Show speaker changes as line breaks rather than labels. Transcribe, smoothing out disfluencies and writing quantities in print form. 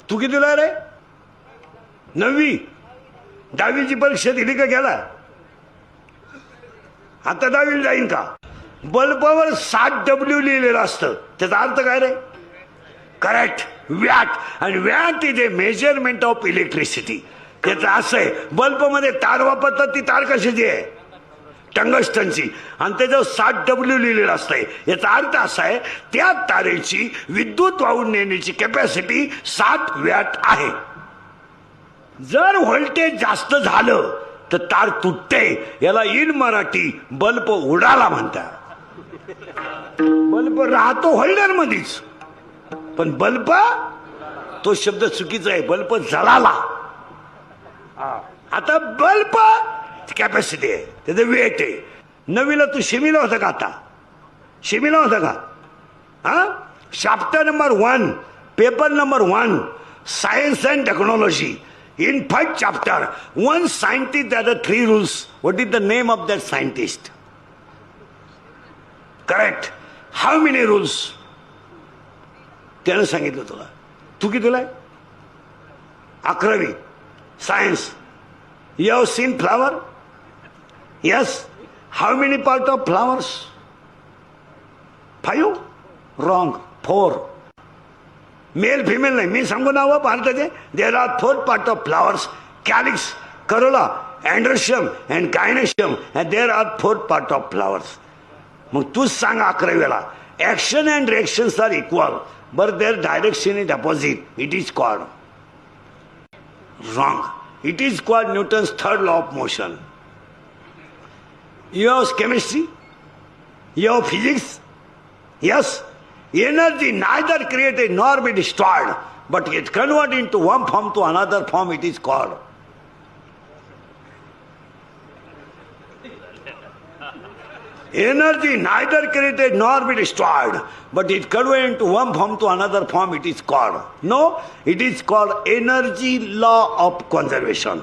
तू कितीला रे? 9वी. 10वीची परीक्षा दिली का गेला? आता 10वीला जाईन का? बल्बावर 7W लिहिलेलं असतं, त्याचा अर्थ काय रे? Correct, watt. आणि watt is a measurement of electricity. त्याचं असं आहे, बल्बमध्ये तार वापरतात, ती तार कशाची आहे? टंगस्टनची. आणि त्याच्यावर 7W लिहिलेलं असतंय. याचा अर्थ असा आहे, त्या तारेची विद्युत वाहून नेण्याची कॅपॅसिटी 7 वॅट आहे. जर व्होल्टेज जास्त झालं तर तार तुटते. याला इन मराठी बल्ब उडाला म्हणतात. बल्ब राहतो होल्डर मध्येच, पण बल्ब, तो शब्द चुकीचा आहे. बल्ब जळाला. आता बल्ब कॅपॅसिटी आहे, त्याचं वेट आहे. 9वीला तू शिमीला होता का? आता शिमीला होता का? हा, chapter number 1, paper number 1, science and technology. In first chapter, one scientist had 3 rules. What is the name of that scientist? Correct. How many rules? त्यानं सांगितलं तुला. तू कितीला आहे? 11वी. Science. You have seen flower? Yes. How many part of flowers? 5? Wrong. 4. Male female नाही, मी सांगू नाव भारताचे. There are 4 part of flowers: calyx, corolla, androecium and gynoecium. There are 4 part of flowers. मग तूच सांग 11वीला. Action and reactions are equal but there direction is opposite. It is called wrong. It is called Newton's 3rd law of motion. You have chemistry, you have physics. Yes, energy neither created nor be destroyed, but it converted into one form to another form. It is called. Energy neither created nor be destroyed, but it converted into one form to another form. It is called. No, it is called energy law of conservation.